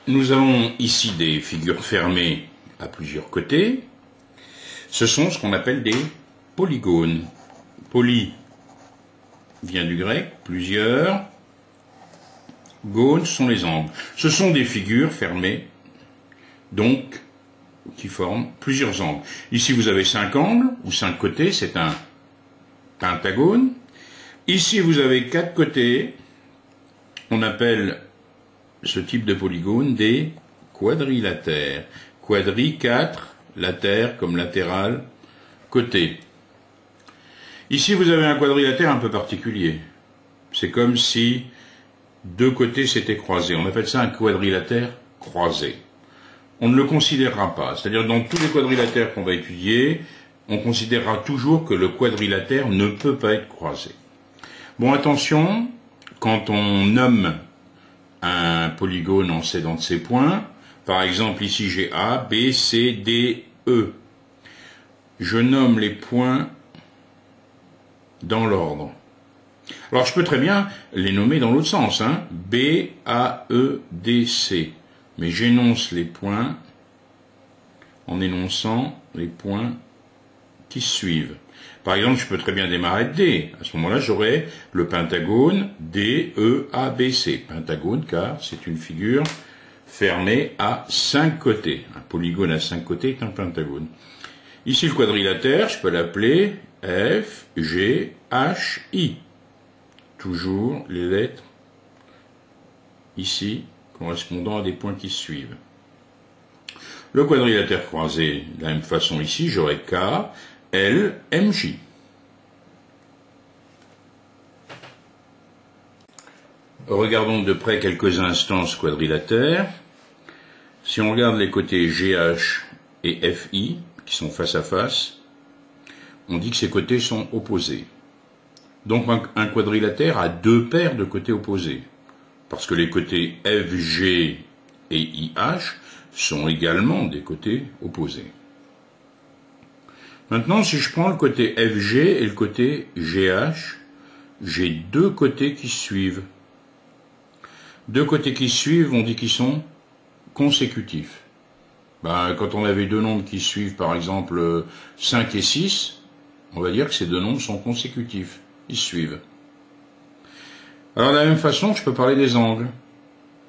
nous avons ici des figures fermées à plusieurs côtés. Ce sont ce qu'on appelle des polygones. Poly vient du grec, plusieurs. Gones sont les angles. Ce sont des figures fermées, donc, qui forment plusieurs angles. Ici, vous avez 5 angles, ou 5 côtés, c'est un pentagone. Ici, vous avez 4 côtés. On appelle ce type de polygone des quadrilatères. Quadri, 4, latère comme latéral, côté. Ici, vous avez un quadrilatère un peu particulier. C'est comme si 2 côtés s'étaient croisés. On appelle ça un quadrilatère croisé. On ne le considérera pas. C'est-à-dire, dans tous les quadrilatères qu'on va étudier, on considérera toujours que le quadrilatère ne peut pas être croisé. Bon, attention, quand on nomme un polygone en s'aidant de ses points, par exemple, ici j'ai A, B, C, D, E. Je nomme les points dans l'ordre. Alors, je peux très bien les nommer dans l'autre sens, hein. B, A, E, D, C. Mais j'énonce les points en énonçant les points qui suivent. Par exemple, je peux très bien démarrer de D. À ce moment-là, j'aurai le pentagone D, E, A, B, C. Pentagone, car c'est une figure fermée à 5 côtés. Un polygone à 5 côtés est un pentagone. Ici, le quadrilatère, je peux l'appeler F, G, H, I. Toujours les lettres ici correspondant à des points qui suivent. Le quadrilatère croisé, de la même façon ici, j'aurai K, L, M, J. Regardons de près quelques instants ce quadrilatère. Si on regarde les côtés GH et FI, qui sont face à face, on dit que ces côtés sont opposés. Donc un quadrilatère a 2 paires de côtés opposés, parce que les côtés FG et IH sont également des côtés opposés. Maintenant, si je prends le côté FG et le côté GH, j'ai 2 côtés qui suivent. 2 côtés qui suivent, on dit qu'ils sont consécutifs. Quand on avait 2 nombres qui suivent, par exemple 5 et 6, on va dire que ces 2 nombres sont consécutifs. Ils suivent. Alors, de la même façon, je peux parler des angles.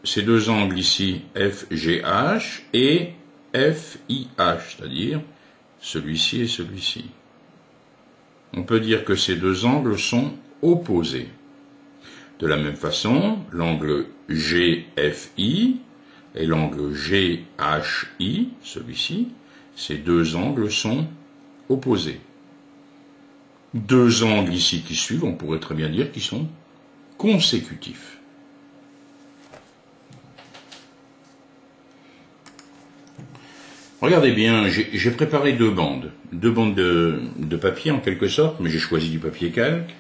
Ces 2 angles ici, FGH et FIH, c'est-à-dire celui-ci et celui-ci. On peut dire que ces 2 angles sont opposés. De la même façon, l'angle GFI et l'angle GHI, celui-ci, ces 2 angles sont opposés. 2 angles ici qui suivent, on pourrait très bien dire qu'ils sont consécutifs. Regardez bien, j'ai préparé 2 bandes. 2 bandes de papier en quelque sorte, mais j'ai choisi du papier calque.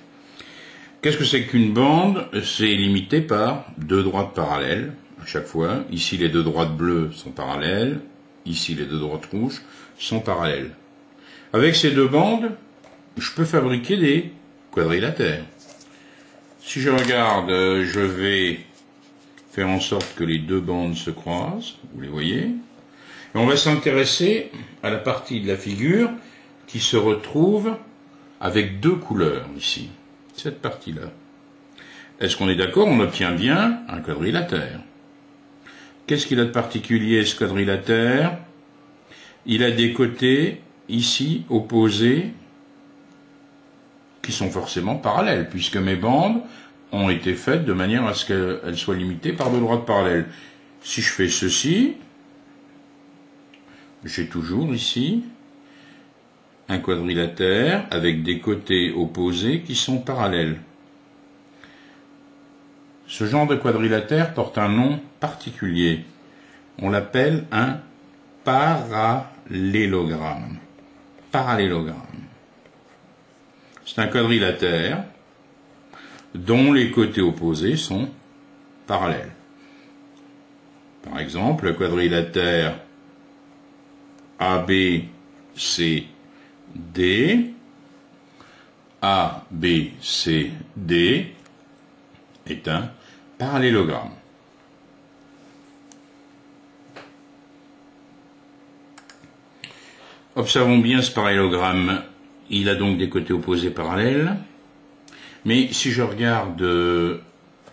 Qu'est-ce que c'est qu'une bande? C'est limité par 2 droites parallèles à chaque fois. Ici, les 2 droites bleues sont parallèles. Ici, les 2 droites rouges sont parallèles. Avec ces 2 bandes, je peux fabriquer des quadrilatères. Si je regarde, je vais faire en sorte que les 2 bandes se croisent, vous les voyez. Et on va s'intéresser à la partie de la figure qui se retrouve avec 2 couleurs ici. Cette partie-là. Est-ce qu'on est d'accord? On obtient bien un quadrilatère. Qu'est-ce qu'il a de particulier, ce quadrilatère? Il a des côtés, ici, opposés, qui sont forcément parallèles, puisque mes bandes ont été faites de manière à ce qu'elles soient limitées par 2 droites parallèles. Si je fais ceci, j'ai toujours ici un quadrilatère avec des côtés opposés qui sont parallèles. Ce genre de quadrilatère porte un nom particulier. On l'appelle un parallélogramme. Parallélogramme. C'est un quadrilatère dont les côtés opposés sont parallèles. Par exemple, le quadrilatère ABCD, ABCD est un parallélogramme. Observons bien ce parallélogramme. Il a donc des côtés opposés parallèles. Mais si je regarde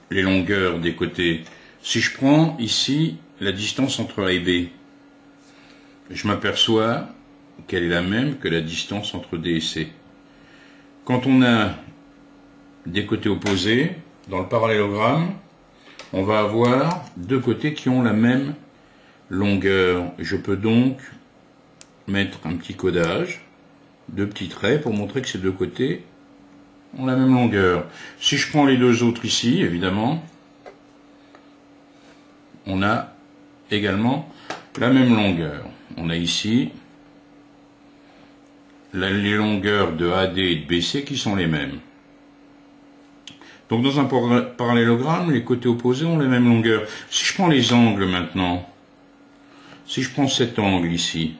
les longueurs des côtés, si je prends ici la distance entre A et B, je m'aperçois qu'elle est la même que la distance entre D et C. Quand on a des côtés opposés, dans le parallélogramme, on va avoir deux côtés qui ont la même longueur. Je peux donc mettre un petit codage, deux petits traits pour montrer que ces deux côtés ont la même longueur. Si je prends les deux autres ici, évidemment, on a également la même longueur. On a ici les longueurs de AD et de BC qui sont les mêmes. Donc dans un parallélogramme, les côtés opposés ont la même longueur. Si je prends les angles maintenant, si je prends cet angle ici,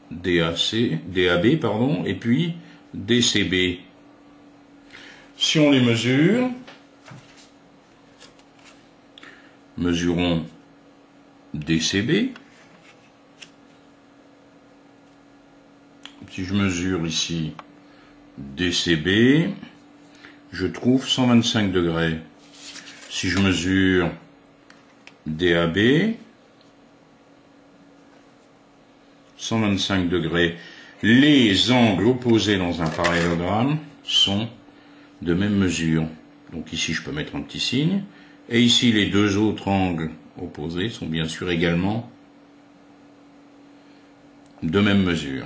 DAB, pardon, et puis DCB, si on les mesure, mesurons DCB. Si je mesure ici DCB, je trouve 125 degrés. Si je mesure DAB, 125 degrés. Les angles opposés dans un parallélogramme sont de même mesure. Donc ici, je peux mettre un petit signe. Et ici, les deux autres angles opposés sont bien sûr également de même mesure.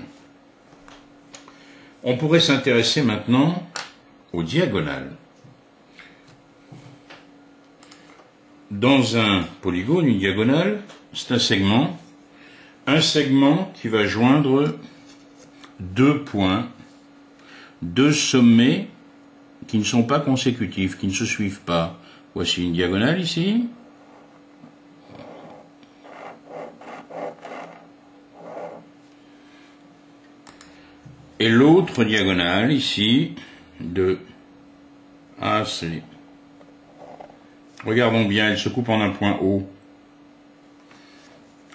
On pourrait s'intéresser maintenant aux diagonales. Dans un polygone, une diagonale, c'est un segment qui va joindre deux points, deux sommets qui ne sont pas consécutifs, qui ne se suivent pas. Voici une diagonale ici. Et l'autre diagonale ici de AC. Regardons bien, elle se coupe en un point O.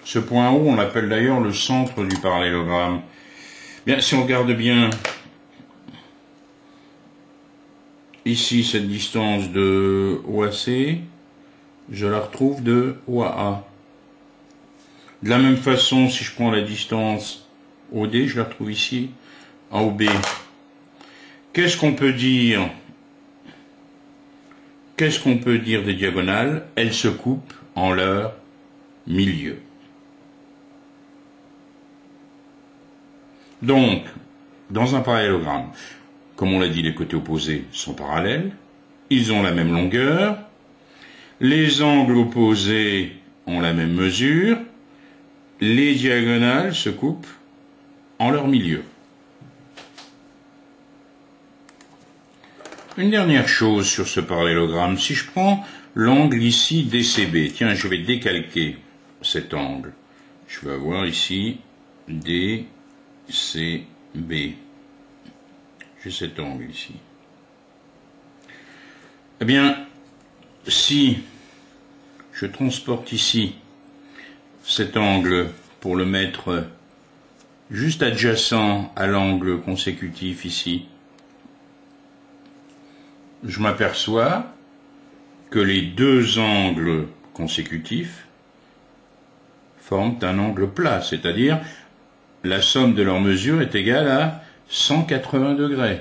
Ce point O, on l'appelle d'ailleurs le centre du parallélogramme. Bien, si on regarde bien ici cette distance de OAC, je la retrouve de OAA. De la même façon, si je prends la distance OD, je la retrouve ici en OB. Qu'est-ce qu'on peut dire? Qu'est-ce qu'on peut dire des diagonales? Elles se coupent en leur milieu. Donc, dans un parallélogramme, comme on l'a dit, les côtés opposés sont parallèles, ils ont la même longueur, les angles opposés ont la même mesure, les diagonales se coupent en leur milieu. Une dernière chose sur ce parallélogramme, si je prends l'angle ici DCB, tiens, je vais décalquer cet angle. Je vais avoir ici DCB. J'ai cet angle ici. Eh bien, si je transporte ici cet angle pour le mettre juste adjacent à l'angle consécutif ici, je m'aperçois que les deux angles consécutifs forment un angle plat, c'est-à-dire la somme de leurs mesures est égale à 180 degrés.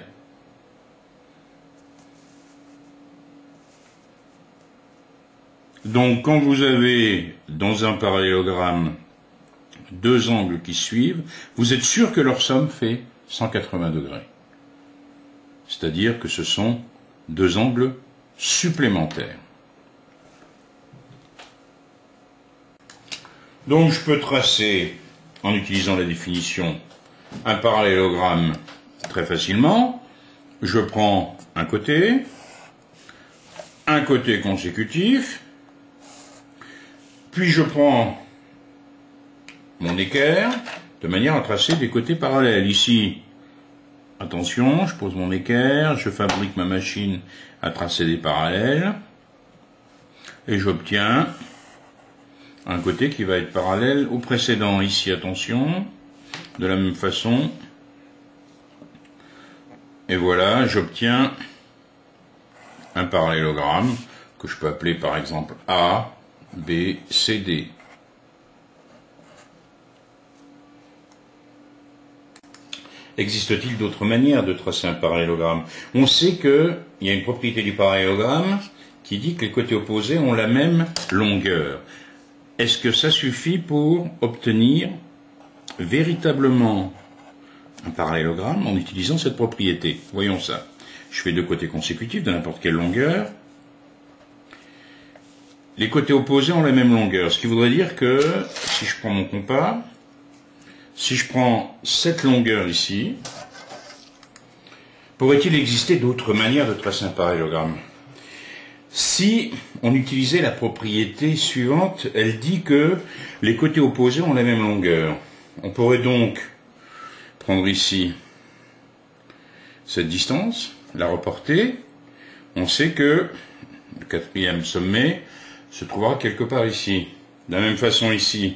Donc quand vous avez dans un parallélogramme deux angles qui suivent, vous êtes sûr que leur somme fait 180 degrés. C'est-à-dire que ce sont deux angles supplémentaires. Donc je peux tracer, en utilisant la définition, un parallélogramme très facilement. Je prends un côté consécutif, puis je prends mon équerre de manière à tracer des côtés parallèles. Ici, attention, je pose mon équerre, je fabrique ma machine à tracer des parallèles, et j'obtiens un côté qui va être parallèle au précédent. Ici, attention, de la même façon. Et voilà, j'obtiens un parallélogramme que je peux appeler par exemple A, B, C, D. Existe-t-il d'autres manières de tracer un parallélogramme? On sait qu'il y a une propriété du parallélogramme qui dit que les côtés opposés ont la même longueur. Est-ce que ça suffit pour obtenir véritablement un parallélogramme en utilisant cette propriété? Voyons ça. Je fais deux côtés consécutifs de n'importe quelle longueur. Les côtés opposés ont la même longueur, ce qui voudrait dire que, si je prends mon compas, si je prends cette longueur ici, pourrait-il exister d'autres manières de tracer un parallélogramme? Si on utilisait la propriété suivante, elle dit que les côtés opposés ont la même longueur. On pourrait donc prendre ici cette distance, la reporter. On sait que le quatrième sommet se trouvera quelque part ici. De la même façon ici,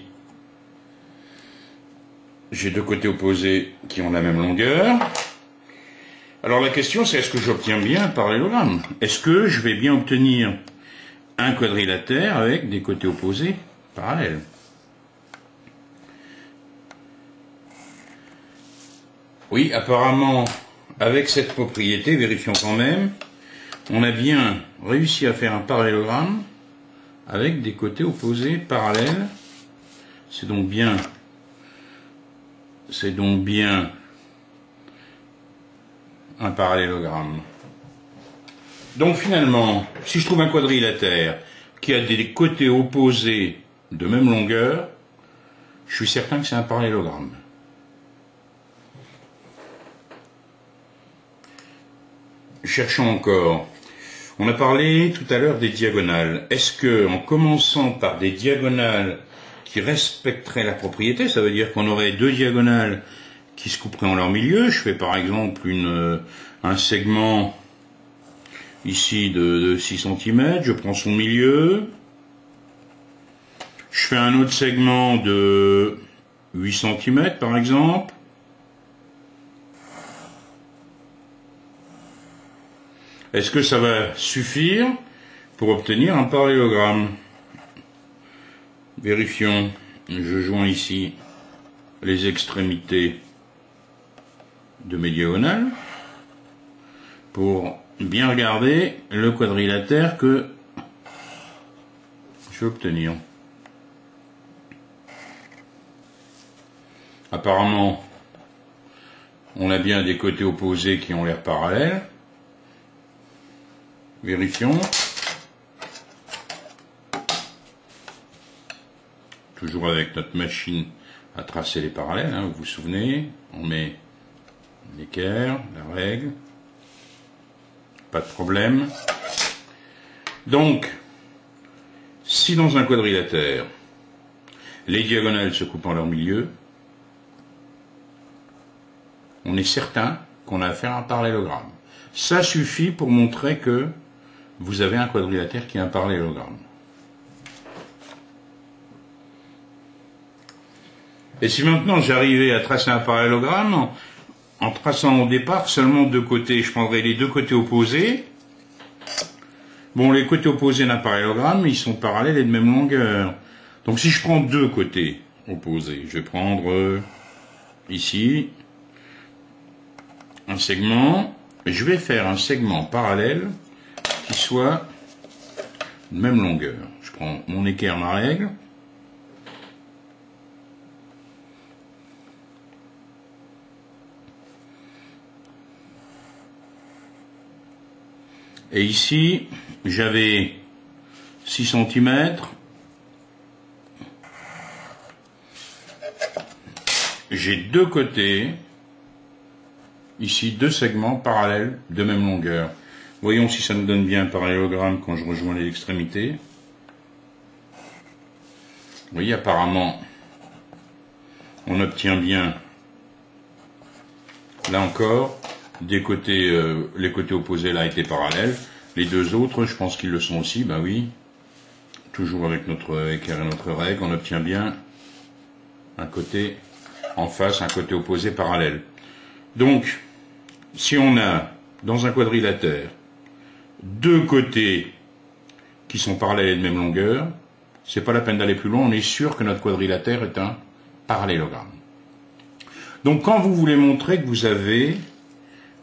j'ai deux côtés opposés qui ont la même longueur. Alors la question c'est, est-ce que j'obtiens bien un parallélogramme? Est-ce que je vais bien obtenir un quadrilatère avec des côtés opposés parallèles? Oui, apparemment, avec cette propriété, vérifions quand même, on a bien réussi à faire un parallélogramme avec des côtés opposés parallèles. C'est donc bien un parallélogramme. Donc finalement, si je trouve un quadrilatère qui a des côtés opposés de même longueur, je suis certain que c'est un parallélogramme. Cherchons encore. On a parlé tout à l'heure des diagonales. Est-ce que, en commençant par des diagonales qui respecteraient la propriété, ça veut dire qu'on aurait deux diagonales qui se couperaient en leur milieu? Je fais par exemple un segment ici de 6 cm, je prends son milieu, je fais un autre segment de 8 cm par exemple, est-ce que ça va suffire pour obtenir un parallélogramme? Vérifions. Je joins ici les extrémités de mes diagonales pour bien regarder le quadrilatère que je vais obtenir. Apparemment, on a bien des côtés opposés qui ont l'air parallèles. Vérifions. Toujours avec notre machine à tracer les parallèles, hein, vous vous souvenez, on met l'équerre, la règle, pas de problème. Donc, si dans un quadrilatère, les diagonales se coupent en leur milieu, on est certain qu'on a affaire à un parallélogramme. Ça suffit pour montrer que vous avez un quadrilatère qui a un parallélogramme. Et si maintenant j'arrivais à tracer un parallélogramme, en traçant au départ seulement deux côtés, je prendrais les deux côtés opposés. Bon, les côtés opposés d'un parallélogramme, ils sont parallèles et de même longueur. Donc si je prends deux côtés opposés, je vais prendre ici un segment, et je vais faire un segment parallèle qui soit de même longueur. Je prends mon équerre, ma règle. Et ici, j'avais 6 cm. J'ai deux côtés, ici deux segments parallèles de même longueur. Voyons si ça nous donne bien un parallélogramme quand je rejoins les extrémités. Vous voyez, apparemment, on obtient bien, là encore, des côtés, les côtés opposés là étaient parallèles. Les deux autres, je pense qu'ils le sont aussi, ben oui. Toujours avec notre équerre et notre règle, on obtient bien un côté en face un côté opposé parallèle. Donc, si on a dans un quadrilatère deux côtés qui sont parallèles et de même longueur, c'est pas la peine d'aller plus loin, on est sûr que notre quadrilatère est un parallélogramme. Donc quand vous voulez montrer que vous avez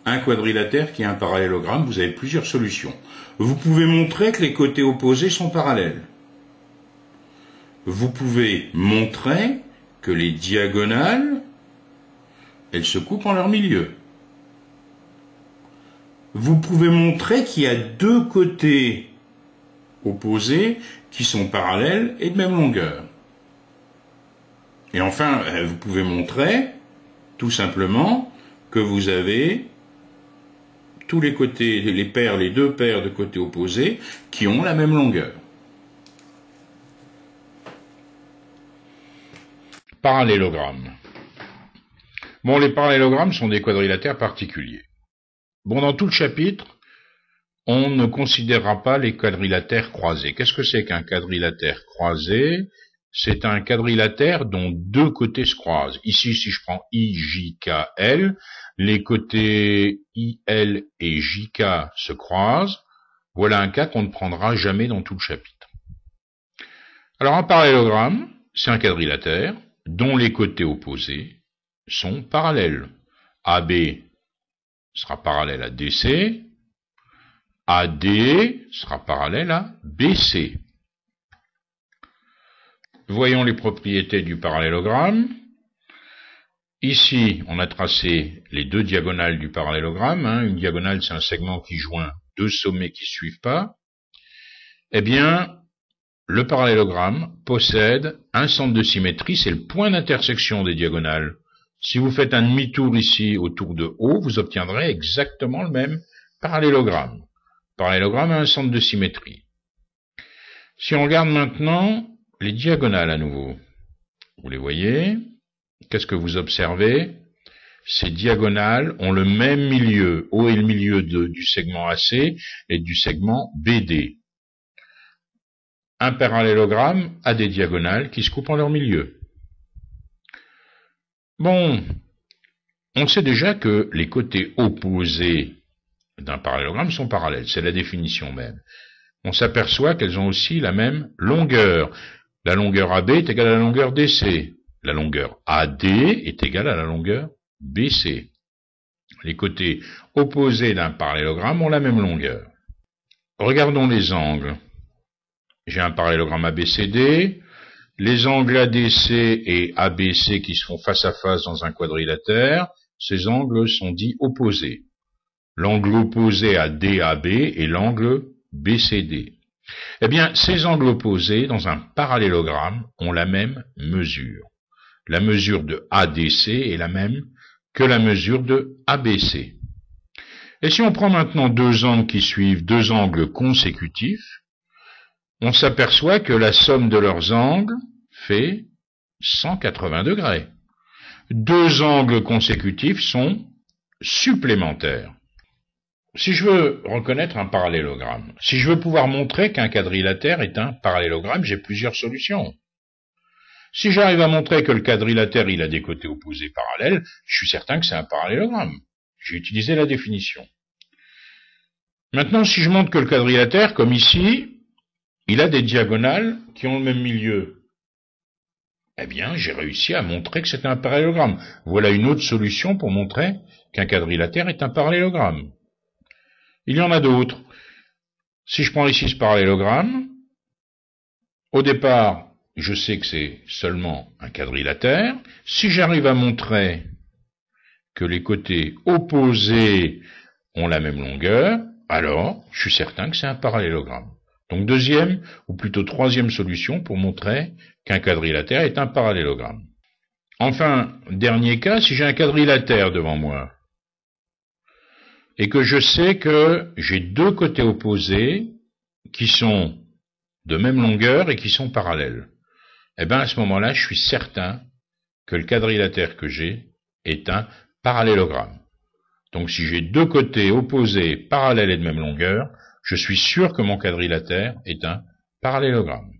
un quadrilatère qui est un parallélogramme, vous avez plusieurs solutions. Vous pouvez montrer que les côtés opposés sont parallèles. Vous pouvez montrer que les diagonales, elles se coupent en leur milieu. Vous pouvez montrer qu'il y a deux côtés opposés qui sont parallèles et de même longueur. Et enfin, vous pouvez montrer, tout simplement, que vous avez tous les côtés, les deux paires de côtés opposés qui ont la même longueur. Parallélogramme. Bon, les parallélogrammes sont des quadrilatères particuliers. Bon, dans tout le chapitre, on ne considérera pas les quadrilatères croisés. Qu'est-ce que c'est qu'un quadrilatère croisé? C'est un quadrilatère dont deux côtés se croisent. Ici, si je prends I, J, K, L, les côtés I, L et J, K se croisent. Voilà un cas qu'on ne prendra jamais dans tout le chapitre. Alors, un parallélogramme, c'est un quadrilatère dont les côtés opposés sont parallèles. AB sera parallèle à DC, AD sera parallèle à BC. Voyons les propriétés du parallélogramme. Ici, on a tracé les deux diagonales du parallélogramme. Une diagonale, c'est un segment qui joint deux sommets qui ne se suivent pas. Eh bien, le parallélogramme possède un centre de symétrie, c'est le point d'intersection des diagonales. Si vous faites un demi-tour ici autour de O, vous obtiendrez exactement le même parallélogramme. Le parallélogramme a un centre de symétrie. Si on regarde maintenant les diagonales à nouveau, vous les voyez, qu'est-ce que vous observez? Ces diagonales ont le même milieu. O est le milieu du segment AC et du segment BD. Un parallélogramme a des diagonales qui se coupent en leur milieu. Bon, on sait déjà que les côtés opposés d'un parallélogramme sont parallèles, c'est la définition même. On s'aperçoit qu'elles ont aussi la même longueur. La longueur AB est égale à la longueur DC. La longueur AD est égale à la longueur BC. Les côtés opposés d'un parallélogramme ont la même longueur. Regardons les angles. J'ai un parallélogramme ABCD. Les angles ADC et ABC qui se font face à face dans un quadrilatère, ces angles sont dits opposés. L'angle opposé à DAB est l'angle BCD. Eh bien, ces angles opposés dans un parallélogramme ont la même mesure. La mesure de ADC est la même que la mesure de ABC. Et si on prend maintenant deux angles qui suivent deux angles consécutifs, on s'aperçoit que la somme de leurs angles fait 180 degrés. Deux angles consécutifs sont supplémentaires. Si je veux reconnaître un parallélogramme, si je veux pouvoir montrer qu'un quadrilatère est un parallélogramme, j'ai plusieurs solutions. Si j'arrive à montrer que le quadrilatère il a des côtés opposés parallèles, je suis certain que c'est un parallélogramme. J'ai utilisé la définition. Maintenant, si je montre que le quadrilatère, comme ici, il a des diagonales qui ont le même milieu, eh bien, j'ai réussi à montrer que c'est un parallélogramme. Voilà une autre solution pour montrer qu'un quadrilatère est un parallélogramme. Il y en a d'autres. Si je prends ici ce parallélogramme, au départ, je sais que c'est seulement un quadrilatère. Si j'arrive à montrer que les côtés opposés ont la même longueur, alors je suis certain que c'est un parallélogramme. Donc deuxième, ou plutôt troisième solution pour montrer qu'un quadrilatère est un parallélogramme. Enfin, dernier cas, si j'ai un quadrilatère devant moi, et que je sais que j'ai deux côtés opposés qui sont de même longueur et qui sont parallèles, eh bien à ce moment-là, je suis certain que le quadrilatère que j'ai est un parallélogramme. Donc si j'ai deux côtés opposés, parallèles et de même longueur, je suis sûr que mon quadrilatère est un parallélogramme.